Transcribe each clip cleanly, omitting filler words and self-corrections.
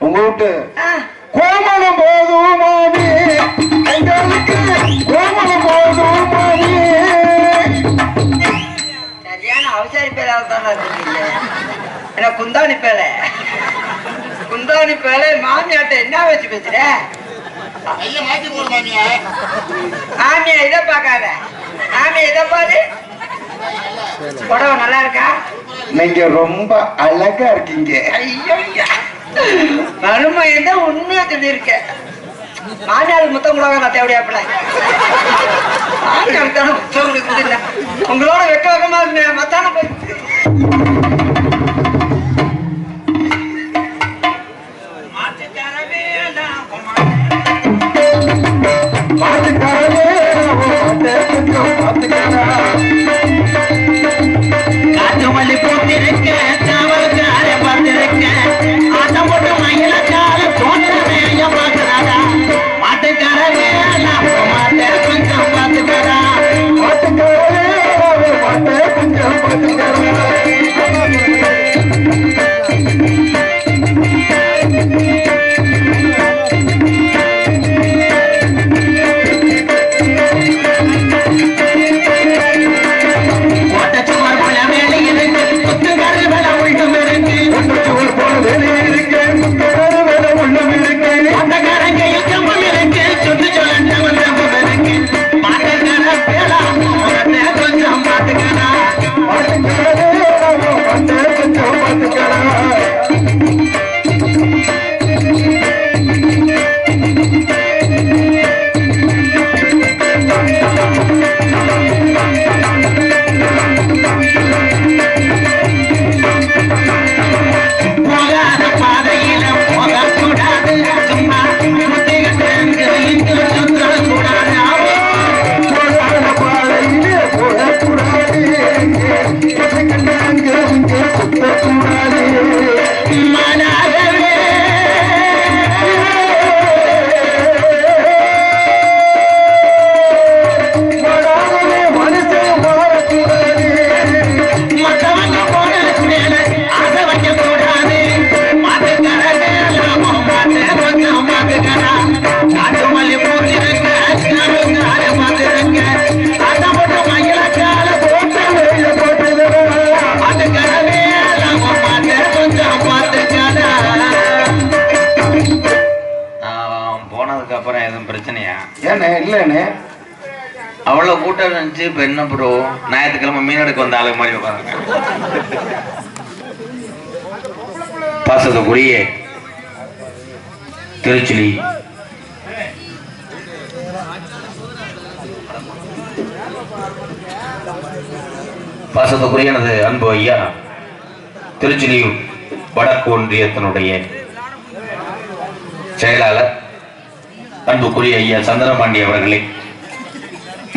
உங்க வீட்டு கோமலம் போதும் மாமி எங்களுக்கு கோமலம் போதும் மாமி. சரியான அவசர பேரால் தானே இருக்கீங்க. என்ன குந்தாணி பேலை குந்தாணி பேலை மாமியாட்ட என்ன வச்சு பேசுற? மாமியா இதை பார்க்காத, மாமியா இதை பாரு. புடவை நல்லா இருக்கா? நீங்க ரொம்ப அழகா இருக்கீங்க. ஐயோ மருமை என்ன உண்மையா சொல்லியிருக்க. மாமியாருக்கு முத்தம் கூட நான் தேவையாப்பில மாமியாருக்கு தானே முத்தம் கொடுக்குது. உங்களோட வெக்க வெக்கமா இருக்கு மத்தான போய் காட்டுமல்லி போட்டிருக்க காவல்கார பார்த்திருக்க ஆட்டம் போட்டு மயிலக்கால தோன்றமைய பார்க்கிறாரா மாட்டுக்காரவே மாட்டை கொஞ்சம் பார்த்துக்கிறா மாட்டுக்காரே கொஞ்சம் பார்த்துக்கிறா. அவ்வளவு கூட்டம் இருந்துச்சு. இப்ப என்ன ப்ரோ ஞாயிற்றுக்கிழமை மீன் எடுக்க வந்த ஆளுக்கு மாதிரி உட்காருங்க. பாசத்துக்குரிய திருச்சுழி பாசத்துக்குரிய எனது அன்பு ஐயா திருச்சுழியூர் வடக்கு ஒன்றியத்தினுடைய செயலாளர் அன்புக்குரிய ஐயா சந்திரபாண்டி அவர்களை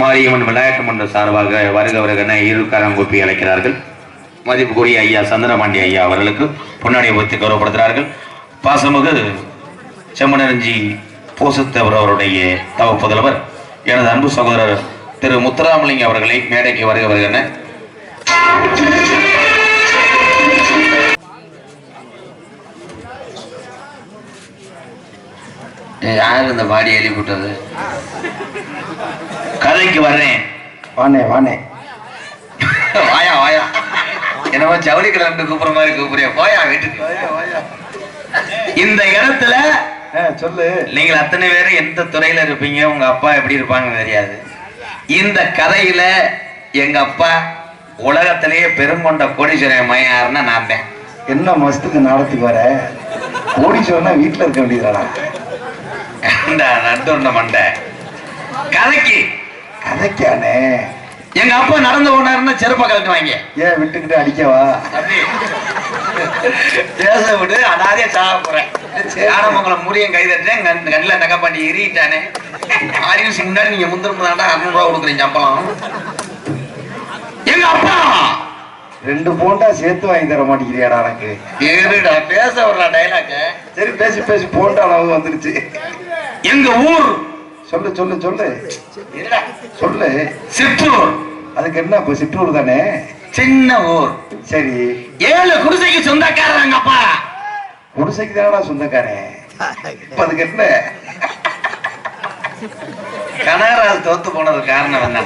மாரியம்மன் விளையாட்டு மன்ற சார்பாக வருக வருகன இருக்காரங்கூப்பி அழைக்கிறார்கள். மதிப்புக்குரிய ஐயா சந்திரபாண்டி ஐயா அவர்களுக்கு பொன்னாடி ஒத்தி கௌரவப்படுத்துகிறார்கள். பாசமிகு செம்மனஞ்சி போசத்தவர் அவருடைய தவ புதல்வர் எனது அன்பு சகோதரர் திரு முத்துராமலிங்க அவர்களை மேடைக்கு வருக வருகன யார் இந்த பாடி எழுப்பிட்டது? கதைக்கு வர்றேன். வானே வானே வாயா வாயா என்னவோ ஜவுளி கிளம்பி கூப்பிடுற மாதிரி கூப்பிடுறியா? போயா வீட்டுக்கு. இந்த இடத்துல சொல்லு. நீங்கள் அத்தனை பேரும் எந்த துறையில இருப்பீங்க, உங்க அப்பா எப்படி இருப்பாங்கன்னு தெரியாது. இந்த கதையில எங்க அப்பா உலகத்திலேயே பெருங்கொண்ட கோடீஸ்வரன் மையாருன்னா நான் தான். என்ன மஸ்துக்கு நாடத்துக்கு வர? கோடீஸ்வரனா வீட்டுல இருக்க வேண்டியதானா? நண்டு மண்டை கதைக்கு கதைக்கானே. எங்க அப்பா நடந்து போனாருன்னா செருப்பா கலட்டுவாங்க. ஏன் விட்டுக்கிட்டு அடிக்கவா? பேச விடு, அதாதே சாப்பிடுறேன். ஆனமங்கலம் முடியும் கை தட்டேன், கண்ணில் நகை பண்ணி எறிட்டானே. ஆரியும் முன்னாடி நீங்க முந்திருந்தாண்டா 600 ரூபா கொடுக்குறீங்க சம்பளம். எங்க அப்பா 2 போண்டா சேர்த்து வாங்கி தர மாட்டேங்கிறியாடா? எனக்கு ஏறுடா பேச விடுறா டைலாக். சரி பேசி பேசி போண்டா அளவு வந்துருச்சு. எங்க ஊர் சொல்லு சொல்லு சொல்லு சொல்லு. சிற்றூர். அதுக்கு என்ன இப்ப சிற்றூர் தானே? சின்ன ஊர். சரி 7 குடிசைக்கு சொந்தக்காரர் எங்க அப்பா. குடிசைக்கு தானடா சொந்தக்காரன். இப்ப அதுக்கு என்ன கனகராஜ் தோத்து போனது காரணம் என்ன?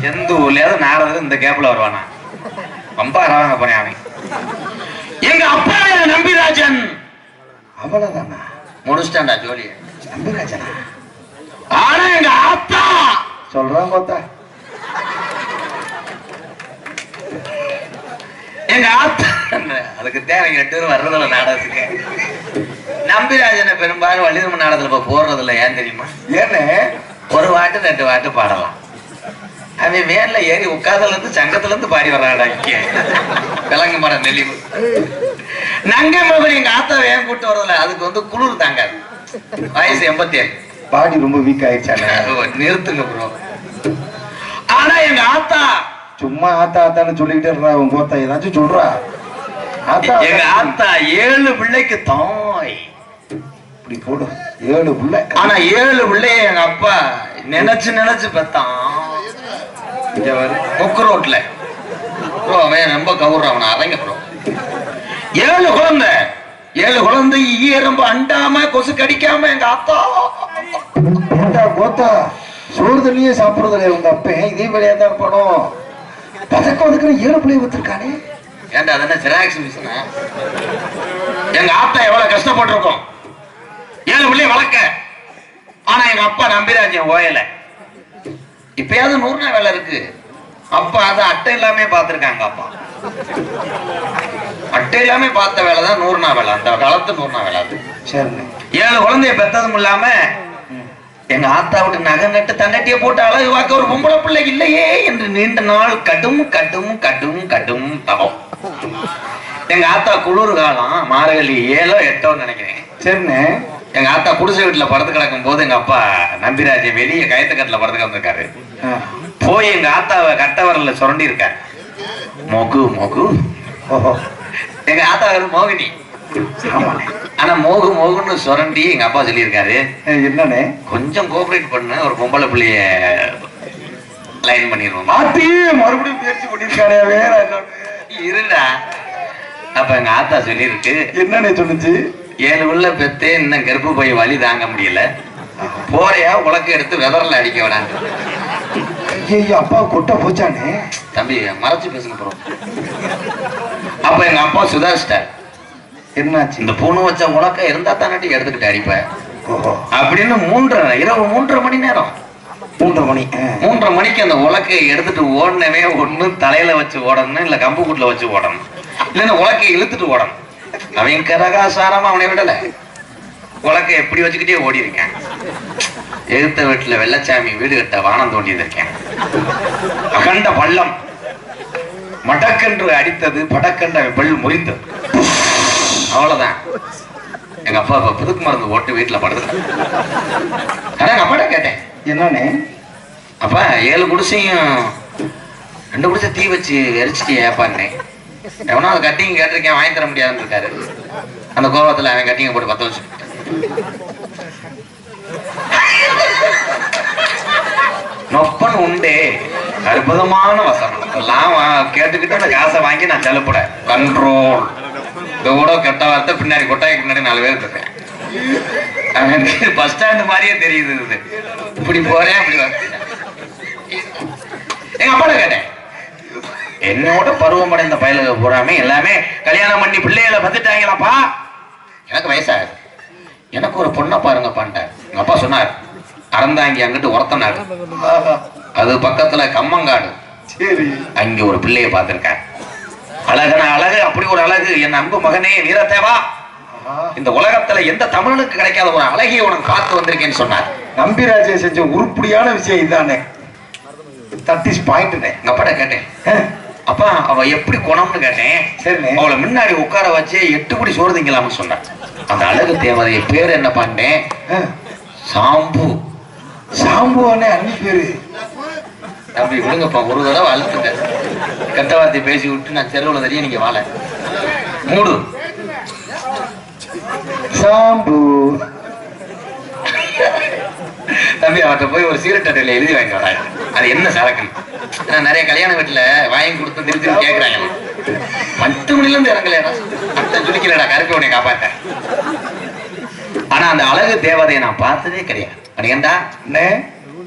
எந்த ஊர்லயாவது நாரதர் இந்த கேப்ல வருவானா? ரொம்ப அரவாங்க போறேன் அவன். எங்க அப்பா நம்பிராஜன். அவ்வளவுதானா? முடிச்சிட்டான்டா ஜோலிய. நம்பிராஜனா? ஆனா எங்க ஆத்தா சொல்றான் பார்த்தா. எங்க ஆத்தா அதுக்கு தேவை 8 பேர் வர்றதில்ல நாடகத்துக்கு. நம்பிராஜனை பெரும்பாலும் வள்ளிதர்மன் நாடகத்துல இப்ப போடுறது இல்லை. ஏன் தெரியுமா? ஏன்னு ஒரு வாட்டு 2 வாட்டு பாடலாம். அவன் வேன்ல ஏறி உட்கார்ந்துல இருந்து சங்கத்துல இருந்து பாடி வர்றாடா. இங்க விலங்கு மரம் நெளிவு நங்கை மகன் எங்க ஆத்தா ஏன் கூட்டு வரதில்ல. அதுக்கு வந்து குளிர் தாங்காது. வயசு 87. பாடி ரொம்ப வீக் ஆயிடுச்சானே. நிறுத்துங்க ப்ரோ. ஆனா எங்க ஆத்தா சும்மா ஆத்தா ஆத்தான்னு சொல்லிக்கிட்டே இருக்கா. உங்க கோத்தா ஏதாச்சும் சொல்றா. ஆத்தா எங்க ஆத்தா 7 பிள்ளைக்கு தாய். இப்படி போடு 7 பிள்ளை. ஆனா 7 பிள்ளைய எங்க அப்பா நினைச்சு நினைச்சு பெத்தான். முக்கு ரோட்ல ப்ரோ அவன் ரொம்ப கவுறான். அவனை அரங்க ப்ரோ. 7 குழந்தை. 7 குழந்தை ஈரம்ப அண்டாம கொசு கடிக்காம எங்க ஆத்தா. ஏண்டா கோத்தா சோறு தண்ணியே சாப்பிடுறதுல உங்க அப்பன் இதே வேலையா தான் இருப்பானோ? பதக்கம் அதுக்கு 7 பிள்ளைய வச்சிருக்கானே. ஏன்டா அதென்ன ஜெராக்ஸ் மிஷினா? எங்க ஆத்தா எவ்வளவு கஷ்டப்பட்டிருக்கோம் 7 பிள்ளைய வளர்க்க. ஆனா எங்க அப்பா நம்பிராஜன் ஓயல. இப்பயாவது 100 நாள் வேலை இருக்கு. அப்பா அது அட்டை எல்லாமே பார்த்திருக்காங்க. அப்பா அட்டை எல்லாமே பார்த்த வேலை தான் 100 நாள் வேலை. அந்த காலத்து 100 நாள் வேலை அது. சரிண்ணே. 7 குழந்தைய பெற்றதும் இல்லாம எங்க ஆத்தாவுக்கு நகை நட்டு தங்கட்டிய போட்டு அழகு பார்க்க ஒரு பொம்பளை பிள்ளை இல்லையே என்று நீண்ட நாள் கடும் கடும் கடும் கடும் தவம். எங்க ஆத்தா குளிர் காலம் மார்கழி 7ஓ 8ஓ நினைக்கிறேன். சரிண்ணே. எங்க ஆத்தா குடிசை வீட்டுல படுத்து கிடக்கும் போது எங்க அப்பா நம்பிராஜன் வெளியே கயத்துக்கட்டுல படுத்து கிடந்திருக்காரு. போய் எங்க ஆத்தாவை கட்டவரல சுரண்டி இருக்காரு. மொகு மொகு. எங்க ஆத்தா மோகினி. ஆனா மோகு மோகுன்னு சுரண்டி எங்க அப்பா சொல்லியிருக்காரு. என்னண்ணே? கொஞ்சம் கோஆபரேட் பண்ண ஒரு பொம்பளை பிள்ளைய லைன் பண்ணிடுவோம். மறுபடியும் முயற்சி பண்ணிருக்கானே. வேற இருடா. அப்ப எங்க ஆத்தா சொல்லிருக்கு. என்னண்ணே சொன்னுச்சு? 7 உள்ள பெத்தே இன்னும் கருப்பு போய் வலி தாங்க முடியல. போறையா உலக்க எடுத்து வெதர்ல அடிக்க விடாது. ஐயோ அப்பா கொட்டா போச்சானே. தம்பி மறைச்சு பேசுங்க ப்ரோ. அப்ப எங்க அப்பா சுதாரிச்சிட்டார். என்னாச்சு? இந்த பூணு வச்ச உலக்க இருந்தா தானே எடுத்துக்கிட்டு அடிப்ப அப்படின்னு 3:30 மணி நேரம். 3:30 மணி. 3:30 மணிக்கு அந்த உலக்கையை எடுத்துட்டு ஓடனவே ஒண்ணு தலையில வச்சு ஓடணும், இல்ல கம்பு கூட்டுல வச்சு ஓடணும், இல்லைன்னா உலக்கையை இழுத்துட்டு ஓடணும். அவன் கரகாசாரமா அவனை விடல. உலக்கை எப்படி வச்சுக்கிட்டே ஓடி இருக்கேன். எழுத்த வீட்டுல வெள்ளச்சாமி வீடு கட்ட வானம் தோண்டி இருக்கேன். அகண்ட பள்ளம் மடக்கென்று அடித்தது, படக்கென்று பள்ளு முறிந்தது. அவ்வளவுதான். எங்க அப்பா இப்ப புதுக்கு மருந்து போட்டு வீட்டுல படுத்துட்டேன். ஆனா எங்க அப்பாட்ட கேட்டேன், என்னண்ணே? அப்பா 7 குடிசையும் 2 குடிசை தீ வச்சு எரிச்சிட்டு ஏப்பான்னே. எவனோ அதை கட்டிங்க கேட்டிருக்கேன், வாங்கி தர முடியாதுன்னு இருக்காரு. அந்த கோபத்துல அவன் கட்டிங்க போட்டு 10 வருஷம். நொப்பன் உண்டே அற்புதமான வசனம் எல்லாம் கேட்டுக்கிட்டு அந்த காசை வாங்கி நான் செலப்பட கண்ட்ரோல். இதோட கெட்ட வார்த்தை பின்னாடி கொட்டாய்க்கு பின்னாடி 4 பேர் இருக்கேன். பஸ் ஸ்டாண்ட் மாதிரியே தெரியுது. இது இப்படி போறேன் அப்படி எங்க அப்பாட கேட்டேன், என்னோட பருவமடைந்த பயலுக போறாமே எல்லாமே கல்யாணம் பண்ணி பிள்ளைகளை பத்துட்டாங்களாப்பா. எனக்கு வயசாகுது, எனக்கு ஒரு பொண்ணை பாருங்க பாண்டார். எங்க அப்பா சொன்னார், அறந்தாங்கி அங்கிட்டு உரத்தனாரு, அது பக்கத்துல கம்மங்காடு, அங்க ஒரு பிள்ளைய பார்த்திருக்காரு. அழகன அழகு, அப்படி ஒரு அழகு. என் அன்பு மகனே வீரத்தேவா, இந்த உலகத்துல எந்த தமிழனுக்கு கிடைக்காத ஒரு அழகிய உனக்கு பார்த்து வந்திருக்கேன்னு சொன்னார். நம்பிராஜே செஞ்ச உருப்படியான விஷயம் இதுதானே. That is point. எங்க அப்பாட்ட கேட்டேன், அப்பா அவ எப்படி குணம்னு கேட்டேன். சரி, அவளை முன்னாடி உட்கார வச்சு 8 படி சோறு திங்கலாம்னு சொன்னான். அந்த அழகு தேவதைய பேர் என்ன பண்ணேன்? சாம்பு. சாம்புவானே அண்ணி பேரு. அப்படி விடுங்கப்பா, ஒரு தடவை அழுத்துங்க. கெட்ட வார்த்தை பேசி விட்டு நான் தெருவில் தெரிய நீங்க வாழ மூடு. சாம்பு. தம்பி அவர்கிட்ட போய் ஒரு சீரட் அட்டையில எழுதி வாங்கி வராங்க, அது என்ன சரக்குன்னு. நிறைய கல்யாண வீட்டுல வாங்கி கொடுத்து திருத்தி கேட்கறாங்க. மடியில இருந்து இறங்கலடா அத்தை துணிக்கலடா கருப்பை உன்னை காப்பாத்த. ஆனா அந்த அழகு தேவதையை நான் பார்த்ததே கிடையாது. அடிக்கண்டா அண்ணே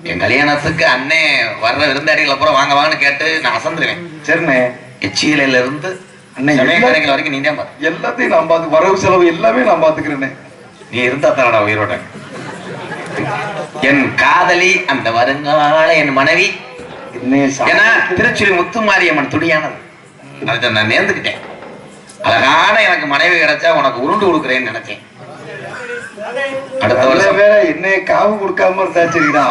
என் கல்யாணத்துக்கு அண்ணே வர்ற விருந்தாடிகள் அப்புறம் வாங்க வாங்கன்னு கேட்டு நான் அசந்துருவேன். சரிண்ணே. எச்சியில இருந்து அண்ணே சமயக்காரங்கள் வரைக்கும் நீ தான் பார்த்து எல்லாத்தையும் நான் பார்த்து வரவு செலவு எல்லாமே நான் பார்த்துக்கிறேனே. நீ இருந்தா தானடா உயிரோட. என் காதலி அந்த வருங்கால என் மனைவி. ஏன்னா திருச்சுழி முத்துமாரியம்மன் துடியானது. அதை நான் நேர்ந்துக்கிட்டேன். அழகான எனக்கு மனைவி கிடைச்சா உனக்கு உருண்டு கொடுக்குறேன்னு நினைச்சேன். அடுத்த வருஷம் வேற என்ன காவு கொடுக்காம இருந்தா சரிடா.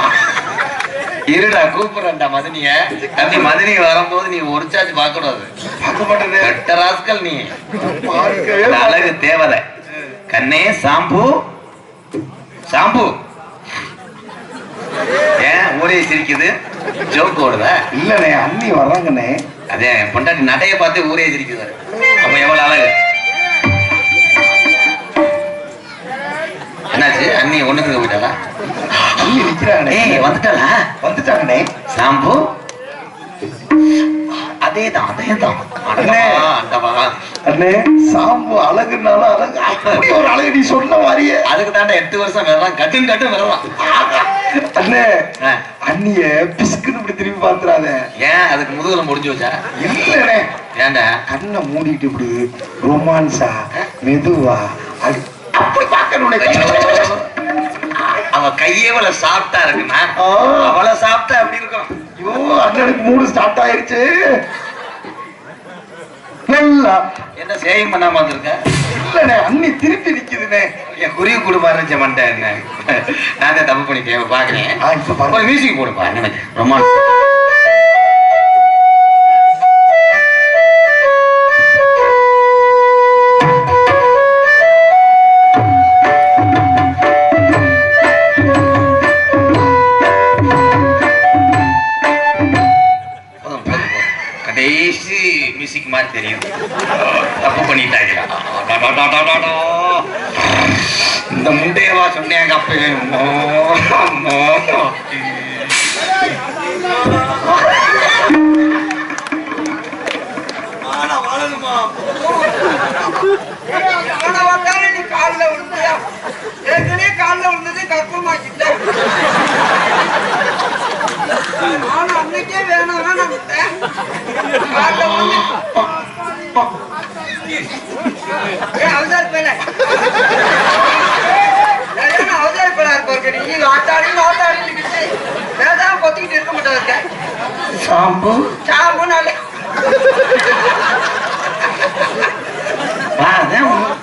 இருடா கூப்பிடுறா மதினிய. தம்பி மதினி வரும்போது நீ ஒரு சார்ஜ் பார்க்க கூடாது. பார்க்க மாட்டேன். கட்ட ராஸ்கல் நீ. அழகு தேவதை. கண்ணே சாம்பு சாம்பு. ஏன் ஊரே சிரிக்குது? ஜோக்கு ஓடுதா? இல்லண்ணே அண்ணி வர்றாங்கண்ணே. அதே பொண்டாட்டி நடைய பார்த்து ஊரே சிரிக்குது. அப்ப எவ்வளவு அழகு. என்னாச்சு? அண்ணி ஒண்ணுக்கு போயிட்டாளா? அண்ணி நிக்கிறாங்கண்ணே. வந்துட்டாளா? வந்துட்டாங்கண்ணே. சாம்பு அதேதான் அதேதான். அண்ணே சாம்பு அழகுனாலும் அழகு. அப்படி ஒரு அழகு நீ சொன்ன மாதிரியே. அதுக்கு தாண்டா 8 வருஷம் வரலாம். கட்டும் கட்டும் வரலாம். அண்ணே அண்ணிய பிஸ்குன்னு இப்படி திரும்பி பாத்துறாத. ஏன் அதுக்கு முதுகுல முடிஞ்சு வச்சா? இல்லண்ணே ஏன்டா கண்ணை மூடிட்டு இப்படி ரொமான்ஸா மெதுவா அப்படி பாக்கணும். அவ கையேவள சாப்பிட்டா இருக்குன்னா அவளை சாப்பிட்டா அப்படி இருக்கும். ஐயோ அண்ணனுக்கு மூடு ஸ்டார்ட் ஆயிருச்சு. நல்லா என்ன சேவிங் பண்ணாம வந்திருக்க? இல்லண்ணே அண்ணி திருப்பி நிக்குதுண்ணே. என் குருவி குடும்பம் இருந்துச்ச மண்டை என்ன நான் தான் தப்பு பண்ணிட்டேன். பாக்குறேன் ஒரு மியூசிக் போடுப்பா. எனக்கு ரொமான்ஸ். கடைசி மியூசிக் மாதிரி தெரியும். தப்பு பண்ணிட்டாங்க. இந்த முண்டையவா சொன்னேங்க அப்பவே. நீ காலில் விழுந்தியா? ஏற்கனவே காலில் விழுந்தது கற்பமாக்கிட்ட. நானும் அன்னைக்கே வேணாம் வேணாம் விட்டேன். காலில் விழுந்து அவசர பேல அவசர பேலா இருப்பாரு. நீங்க ஆட்டாடி ஆட்டாடி வேதாம் கொத்திக்கிட்டு இருக்க மாட்டாங்க. சாம்பு சாம்பு நாளே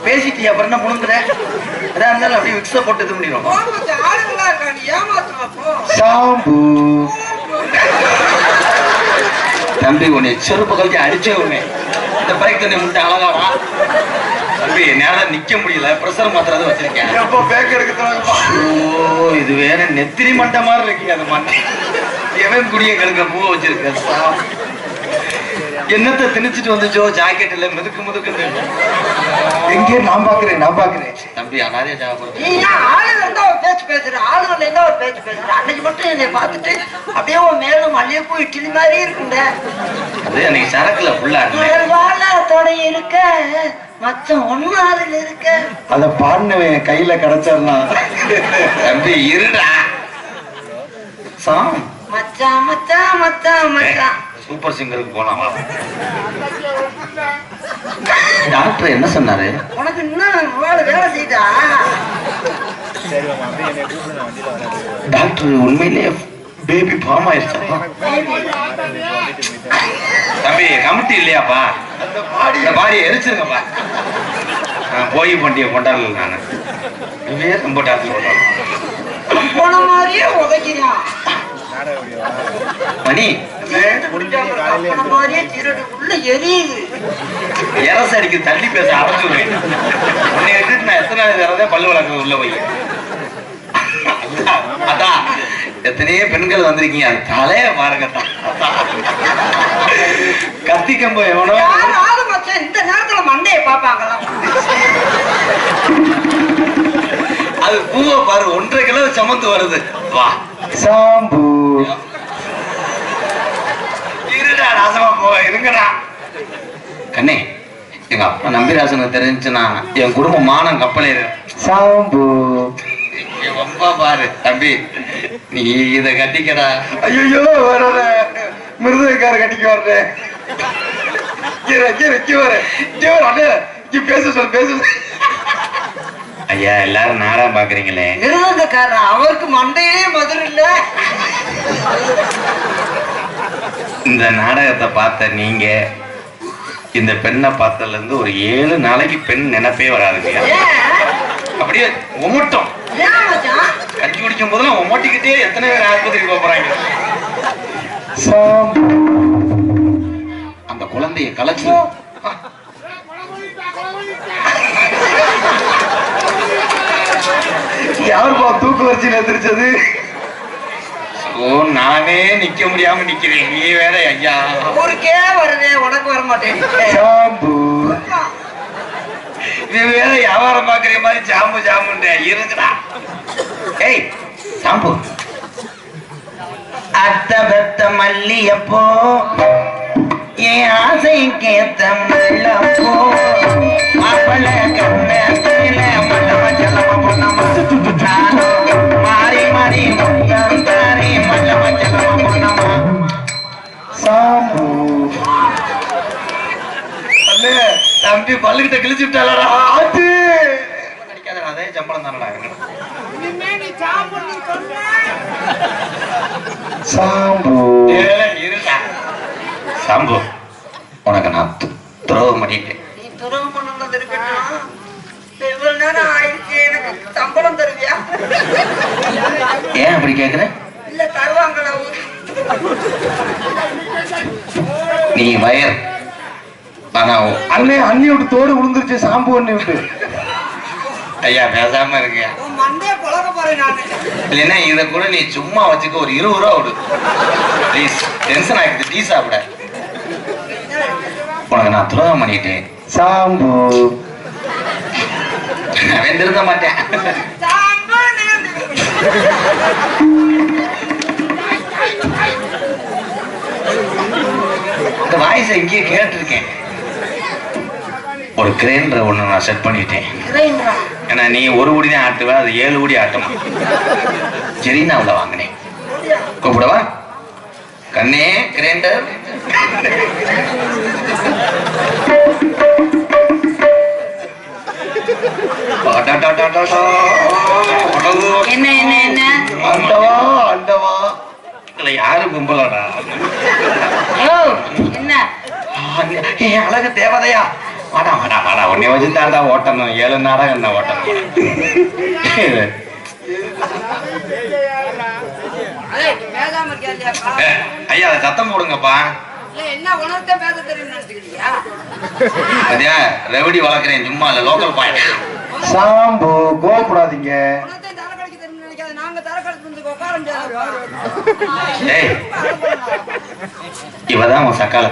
பேசிட்டு அப்புறம் என்ன முழுங்குற? அதான் இருந்தாலும் அப்படியே விக்ஸ போட்டு இது பண்ணிடும். ஆளுங்களா இருக்கா? நீ ஏமாத்துவா சாம்பு தம்பி உன்னை செருப்பு கழிச்சு அடிச்சே உடனே இந்த பைக் தண்ணி முட்டை அழகாடா தம்பி. என்னால நிக்க முடியல. பிரஷர் மாத்திரது வச்சிருக்கேன். இது வேற நெத்திரி மண்டை மாதிரி இருக்கு. அது மண்டை எவன் குடிய கெடுக்க பூவை வச்சிருக்க. என்னத்தை திணிச்சிட்டு வந்துச்சோ ஜாக்கெட்ல மிதுக்கு மிதுக்கு. எங்கே நான் பாக்குறேன் தம்பி அனாதே சாப்பிடுறேன். ஆளுங்க இருந்தா ஒரு பேச்சு பேசுற. ஆளுங்க இருந்தா ஒரு பேச்சு பேசுற. அன்னைக்கு மட்டும் என்னை பார்த்துட்டு அப்படியே மேலும் மல்லிகைப்பூ இட்லி மாதிரி இருக்குங்க. அது அன்னைக்கு சரக்குல ஃபுல்லா வாழத்தோட இருக்க மச்சம் ஒன்னாறுல இருக்க. அத பாடினவன் கையில கிடைச்சாருனா தம்பி இருடா. சாம் மச்சான் மச்சான் மச்சான் மச்சான் சூப்பர் சிங்கருக்கு போலாமா? டாக்டர் என்ன சொன்னாரு? உனக்கு இன்னும் வேலை செய்தா? டாக்டர் உண்மையிலேயே பேபி ஃபார்ம் ஆயிடுச்சா? தம்பி கமிட்டி இல்லையாப்பா? இந்த பாடியை எரிச்சிருங்கப்பா. போய் பண்டிகை கொண்டாடல. நானு ரொம்ப டாக்டர் போன மாதிரியே உதைக்கிறான். மணி எரசு அடிக்க தள்ளி பேச ஆரம்பிச்சுடுவேன். உன்னை எடுத்துட்டு நான் எத்தனை நாள் இறந்தே பல்லு வளர்க்க உள்ள போய். அதான் எத்தனையோ பெண்கள் வந்திருக்கீங்க. அது தலைய பாருங்கத்தான். கத்தி கம்பம் எவனோ இந்த நேரத்துல மண்டையை பாப்பாங்களா? அது பூவை பாரு 1.5 கிலோ சமந்து வருது. வா சாம்பு இருடா நாசமா போ. இருங்கடா கண்ணே எங்க அப்பா நம்பிராசனுக்கு தெரிஞ்சுன்னா என் குடும்பம் மானம் கப்பலே சாம்பு. ரொம்ப பாரு தம்பி, நீ இத கட்டிக்கடா. ஐயோ வர மிருதக்கார கட்டிக்கு வர்றேன். பேச சொல் பேச. ஐயா எல்லாரும் நாடகம் பாக்குறீங்களே. மிருதக்காரன் அவருக்கு மண்டையிலே மதுரை இல்ல. இந்த நாடகத்தை பார்த்த நீங்க இந்த பெண்ணை பார்த்ததுல இருந்து ஒரு 7 நாளைக்கு பெண் நினைப்பே வராதுங்க. அப்படியே ஒமட்டும். கஞ்சி குடிக்கும் போதெல்லாம் ஒமட்டிக்கிட்டே எத்தனை பேர் ஆஸ்பத்திரிக்கு போறாங்க. அந்த குழந்தைய கலைச்சு யாருப்பா தூக்கு வச்சு எந்திரிச்சது? நானே நிக்க முடியாம நிக்கிறேன், நீ வேற. ஐயா ஊருக்கே வருதே, உனக்கு வர மாட்டேன். இது வேற வியாபாரம் பாக்குற மாதிரி ஜாம்பு ஜாம்புன்ற இருக்குடா. ஏய் சாம்பு, அத்த பெத்த மல்லியப்போ என் ஆசை கேத்த மல்லப்போ மாப்பள கண்ண மல்லம ஜலம பொன்னமா மாறி மாறி தாரே மல்லம ஜலம பொன்னமா சாம்பு. தம்பி பல்லுகிட்ட கிழிச்சு விட்டாளா? அது கிடைக்காத அதே சம்பளம் தானடா. சாம்பு. சாம்பு, உனக்கு நான் துரோகம் பண்ணிட்டேன். நீ துரோகம் பண்ணது இருக்கட்டும், இவ்வளவு நேரம் ஆயிடுச்சு, எனக்கு சம்பளம் தருவியா? ஏன் அப்படி கேக்குற? இல்ல தருவாங்களா? நீ வயர் ஆனா அண்ணே அண்ணி விட்டு தோடு விழுந்துருச்சு. சாம்பு அண்ணி விட்டு. ஐயா பேசாம இருக்கியா? மண்டையை பழக போறேன் நானு. இல்லைன்னா இதை கூட நீ சும்மா வச்சுக்க, ஒரு 20 ரூபா விடு ப்ளீஸ். டென்ஷன் ஆகிடுது, டீ சாப்பிட. உனக்கு நான் துரோகம் பண்ணிட்டேன் சாம்பு. அவன் திருந்த மாட்டேன். இந்த வாய்ஸ் எங்கேயே கேட்டிருக்கேன். ஒரு கிரைண்டர் ஒண்ணு நான் செட் பண்ணிட்டேன். ஏன்னா நீ 1 கோடி தான் ஆட்டுவ, அது 7 கோடி ஆட்டமா. சரி நான் உள்ள வாங்கினேன். கூப்பிடவா? கண்ணே கிரைண்டர். என்ன என்ன என்ன அண்டவா அண்டவா. இல்ல யாரு கும்பலடா? என்ன அழகு தேவதையா, வாடா வாடா வாடா, உன்னை வச்சுதான்டா ஓட்டணும். 7 நாடகம் என்ன ஓட்டணும்? ஐயா அதை சத்தம் போடுங்கப்பா. என்ன உணர்த்த பேச தெரியும் நினைச்சுக்கிறியா? அதே ரெவடி வளர்க்குறேன், சும்மா இல்ல, லோக்கல் பாயிண்ட். சாம்பு கோபப்படாதீங்க. ஏய் இவதான் உன் சக்கால.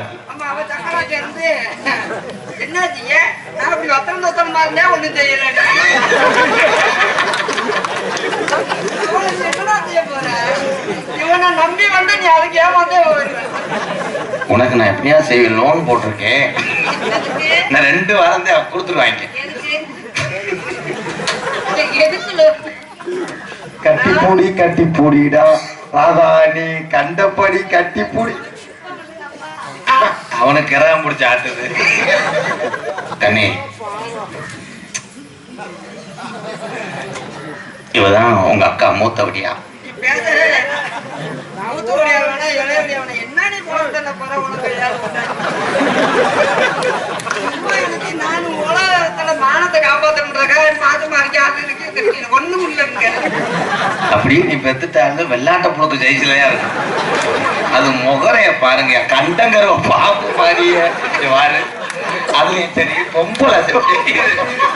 என்னாச்சு? நான் அப்படி வத்தனம் தத்தனமா இருந்தே ஒண்ணும் தெரியல. இவனை நம்பி வந்து நீ அதுக்கு ஏமாந்தே உனக்கு நான் எப்படியா செய்வேன், லோன் போட்டிருக்கேன். நான் 2 வாரம் தான் கொடுத்துருவாங்க. கட்டி பூடிடா ராதா, நீ கண்டபடி கட்டி பூடி. அவனுக்கு கிரகம் பிடிச்ச ஆட்டுது. கண்ணே இவதான் உங்க அக்கா மூத்தபடியா. நானும் உலகத்துல மானத்தை காப்பாத்தணுன்றக்காக மாசமா இருக்கேன், ஒண்ணும் இல்லைங்க. அப்படியே நீ பெத்துட்டாங்க வெள்ளாட்ட புழுக்கு ஜெயிச்சலையா இருக்கு. அது முகரைய பாருங்க, கண்டங்கர பாப்பு மாதிரிய பாரு. அதுலயும் சரி பொம்பளை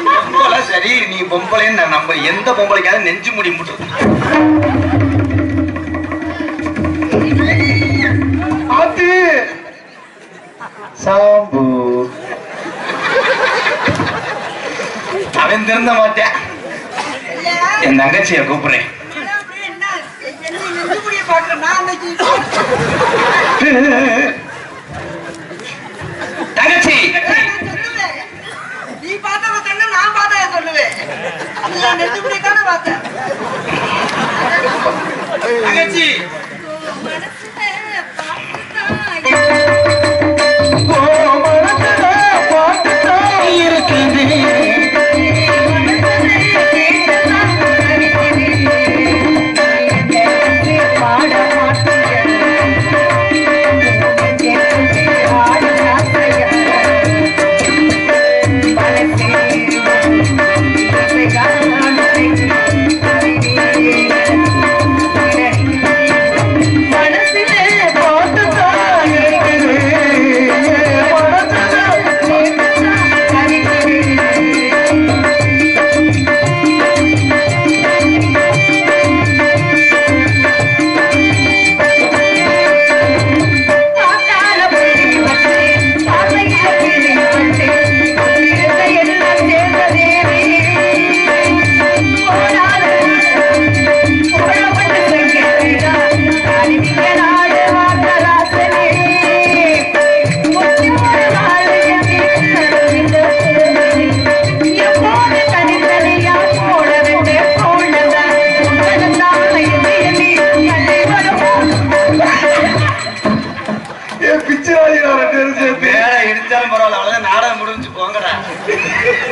பொம்பளை சரி, நீ பொம்பளைன்னு நான் நம்ப. எந்த பொம்பளைக்காவது நெஞ்சு முடி முட்டு. அது சாம்பு. அவன் திருந்த மாட்டேன். என் தங்கச்சியை கூப்பிடுறேன். தங்கச்சி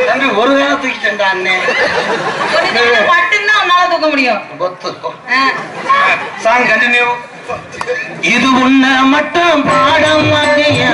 தம்பி ஒரு வேலை தூக்கிட்டா அண்ணே மட்டும்தான் உன்னால தூக்க முடியும். Song continue. இது உன்ன மட்டும் பாடம் மாதிரியா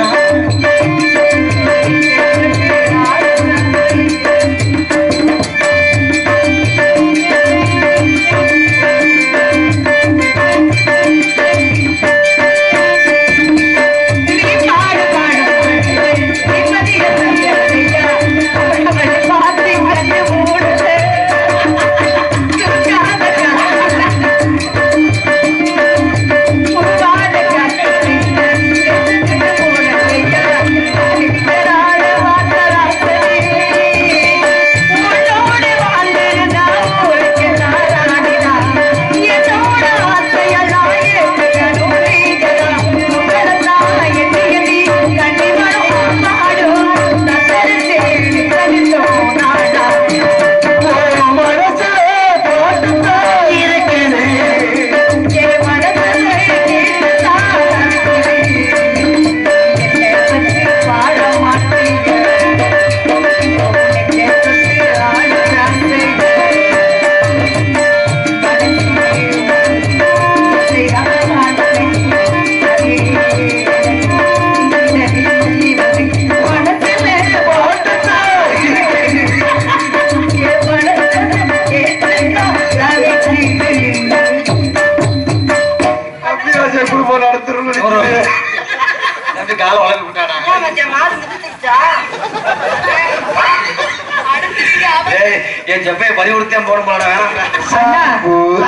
என் செப்பையை பறி கொடுத்தேன் போட போட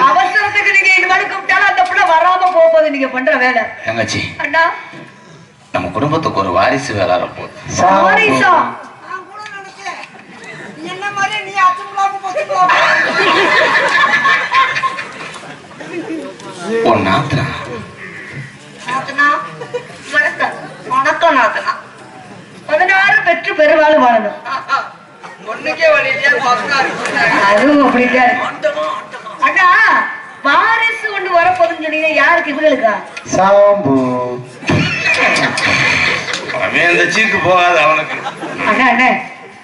அவசரத்துக்கு நீங்க இது மாதிரி கூப்பிட்டாலும் அந்த புள்ள வராம போகுது நீங்க பண்ற வேலை. தங்கச்சி அண்ணா நம்ம குடும்பத்துக்கு ஒரு வாரிசு வேலை போகுது. வாரிசா? உன் நாத்தனா வணக்கம் நாத்தனா 16 பெற்று பெருவாள் வாழணும். அதுவும் அப்படிதான். அண்ணா வாரிசு ஒண்ணு வரப்போதுன்னு சொன்னீங்க, யாருக்கு? இவங்களுக்கா? சாம்பு அந்த சீக்கு போகாது அவனுக்கு. அண்ணா அண்ணா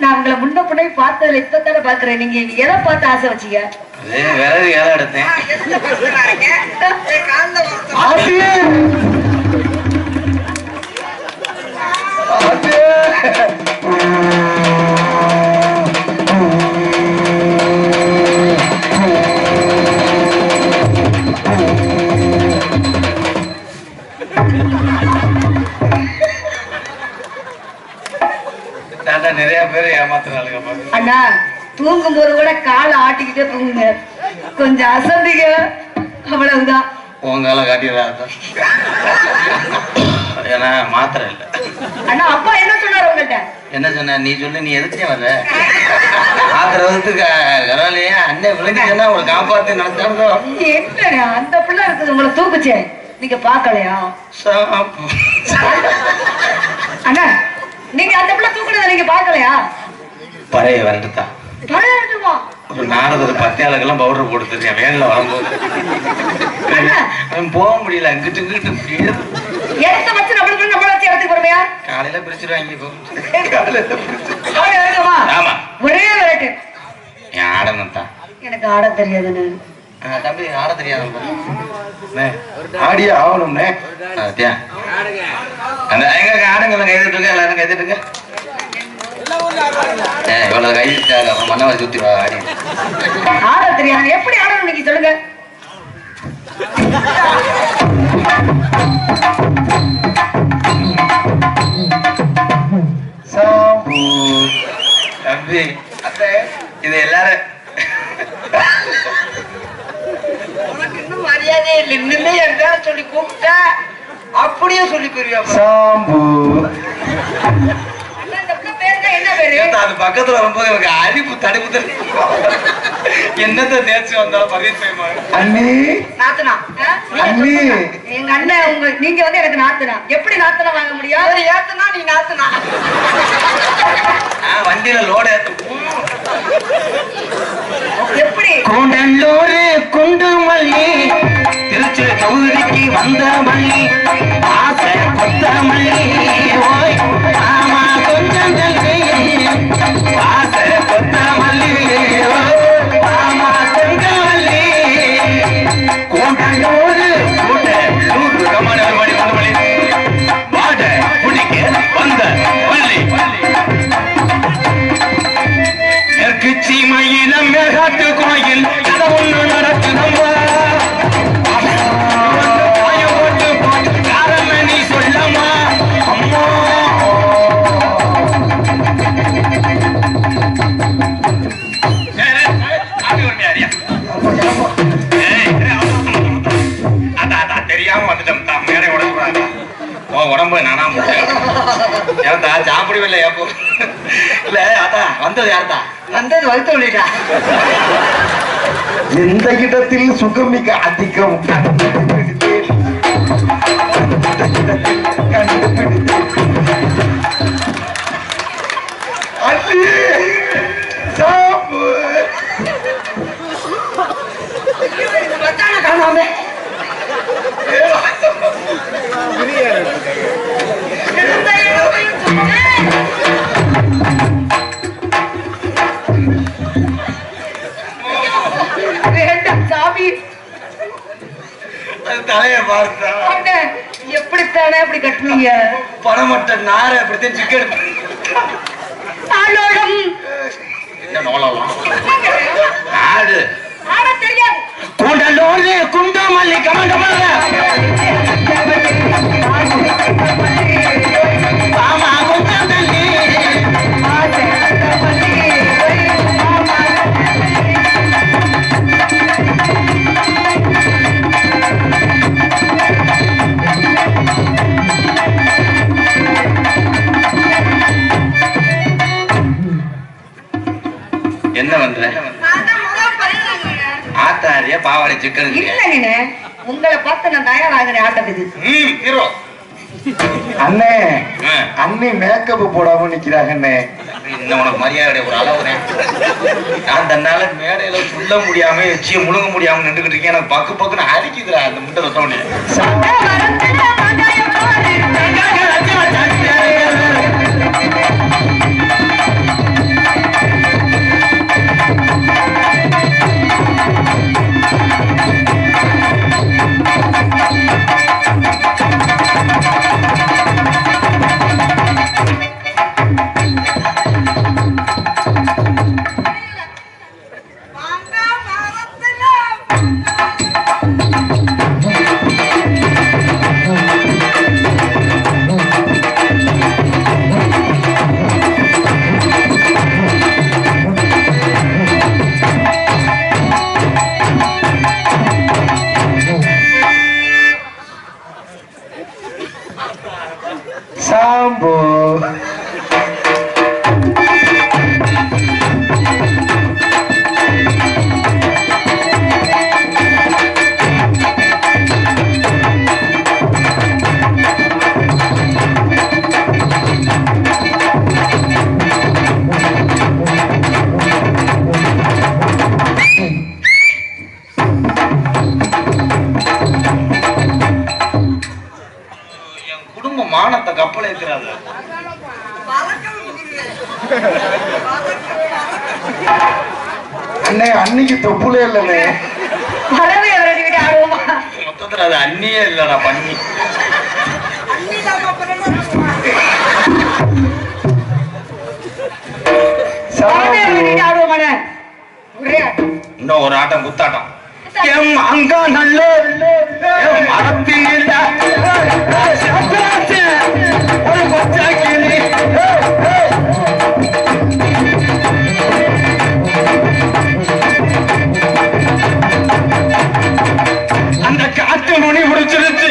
நான் உங்களை முன்ன பிள்ளை பார்த்ததுல இப்பதானே பாக்குறேன். நீங்க எதை பார்த்து ஆசை வச்சீங்க? விறகு ஏழை எடுத்தேன். நிறைய பேர் ஏமாத்துறாங்க. அண்ணா தூங்கும் போது கூட காலை ஆட்டிக்கிட்டே தூங்குங்க, கொஞ்சம் அசந்திங்க, அவ்வளவுதான். உங்கால காட்டிடுறாங்க. ஏன்னா மாத்திரை இல்ல. அண்ணா அப்பா என்ன சொன்னாரு உங்கள்கிட்ட? என்ன சொன்ன? நீ சொல்லு, நீ எதுக்கே வரல? ஆத்திரத்துக்கு கராலையே அண்ணன் விழுந்துச்சுன்னா உங்களை காப்பாத்து நடத்தாங்க. என்ன அந்த பிள்ளை இருக்குது உங்களை தூக்குச்சே, நீங்க பாக்கலையா? அண்ணா நீங்க அந்த பிள்ளை தூக்குனதை நீங்க பாக்கலையா? பழைய வரட்டுதான். ஒரு நாரதர் 10 ஆளுக்கெல்லாம் பவுடர் போட்டுருக்கேன் வேன்ல வரும்போது. போக முடியல, அங்கிட்டு இங்கிட்டு இடத்த வச்சு நம்மளுக்கு நம்மள வச்சு இடத்துக்கு போறமையா? காலையில பிரிச்சிருவாங்க. ஆமா ஒரே விரட்டு. என் ஆடணும் தான். எனக்கு ஆட தெரியாதுன்னு. தம்பி ஆட தெரியாது. ஆடியே ஆகணும்னே. அந்த எங்க ஆடுங்க கைதிட்டு இருக்க, எல்லாரும் கைதிட்டு இருக்க. இவ்வளவு கைதிட்டாங்க, மண்ணை சுத்தி ஆடி. ஆட தெரியாது, எப்படி ஆடணும் நீங்க சொல்லுங்க. சாம்பு தம்பி இது எல்லாரும் உனக்கு இன்னும் மரியாதை இல்லை. இன்னுமே என் பேரை சொல்லி கூப்பிட்ட அப்படியே சொல்லி போயிருவியா? சாம்பு என்ன பேரு? அது பக்கத்துல வரும்போது எனக்கு அரிப்பு தடுப்பு என்னத்த தேய்ச்சி வந்தாலும் பதிவு அண்ணி நாத்தனா. அண்ணி எங்க அண்ணன் நீங்க வந்து எனக்கு நாத்தனா. எப்படி நாத்தனா வாங்க முடியாது? ஏத்தனா நீ நாத்தனா. வண்டியில லோடு ஏத்த எப்படி? கூடல்லூர் குண்டு மல்லி திருச்சி தொகுதிக்கு வந்த மல்லி ஆசை கொத்த மல்லி ஓய் ஆமா கொஞ்சம் இல்ல அதான் வந்தது யார்தான்? வந்தது வகுத்து விட்டா. எந்த இடத்தில் சுகமிக அதிகம் கண்டுபிடித்தேன். அண்ணி, சாம்பு. காணாம சாமி தலைய பார்த்தா எப்படித்தானே அப்படி கட்டுவீங்க? பணமட்ட நார அப்படித்தான் சிக்கன் என்ன நோளலாம் ஆடு தெரியாது. கூண்டலோடு குண்டமல்லி கமண்டமல்ல ஆமா குண்டமல்லி என்ன பண்ற? ஆத்தாரிய பாவாடை சிக்கன் இல்லைங்க, உங்களை பார்த்து நான் தயாராகிறேன் ஆட்டத்துக்கு. ஹீரோ அண்ணே, அண்ணி மேக்கப் போடாம நிக்கிறாங்க அண்ணே. இன்னும் உனக்கு மரியாதை ஒரு அளவுனே. நான் தன்னால மேடையில சொல்ல முடியாம எச்சிய முழுங்க முடியாம நின்றுகிட்டு இருக்கேன். எனக்கு பக்கு பக்குன்னு அடிக்குதுடா அந்த முட்டை தொட்டவனே. சாம்பு. மானத்தை கப்பல் ஏற்கிறாங்க. அண்ணே, அன்னைக்கு தொப்புலே இல்லைண்ணே. மொத்தத்துல அது அண்ணியே இல்லடா பண்ணி. இன்னும் ஒரு ஆட்டம் குத்தாட்டம். அங்க நல்ல மரத்தில் ஒரு பச்சை கிளி அந்த காட்டு நுனி முடிச்சிருச்சு.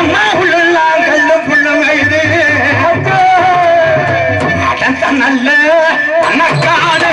அம்மா உள்ளலாம் கல்லும் புள்ளுங்க இது அதான் நல்ல அண்ணக்காடு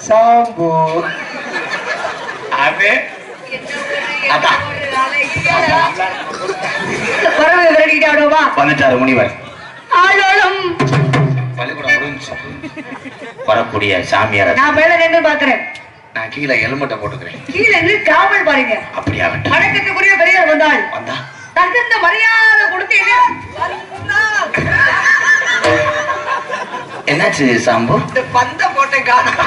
சாம்பு. அது வந்துட்டாரு முனிவர். பள்ளிக்கூடம் முடிஞ்சு வரக்கூடிய சாமியார் நான் மேல நின்று பாக்குறேன். நான் கீழே ஹெல்மெட்டை போட்டுக்கிறேன். கீழே நின்று காவல் பாருங்க. அப்படியா? வணக்கத்துக்குரிய பெரியவர் வந்தால் வந்தா தகுந்த மரியாதை கொடுத்து என்னாச்சு சாம்பு? பந்த போட்டேன் காணும்.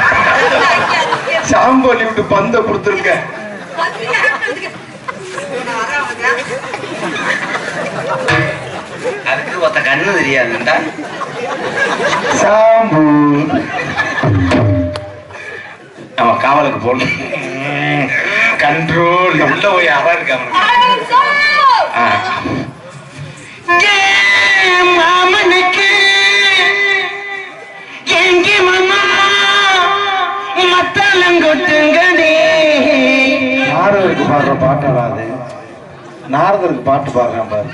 சாம்பு அள்ளி விட்டு பந்த கொடுத்துருங்க. அதுக்கு ஒத்த கண்ணு தெரியாதுண்டா. சாம்பு நம்ம காவலுக்கு போகணும். கண்ட்ரோல் உள்ள போய் அவா இருக்கு மாமனுக்கு எங்க மாமா மத்தலங்கொட்டுங்கடே. நாரதருக்கு பாடுற பாட்டாடா அது. நாரதருக்கு பாட்டு பாடுறான் பாரு.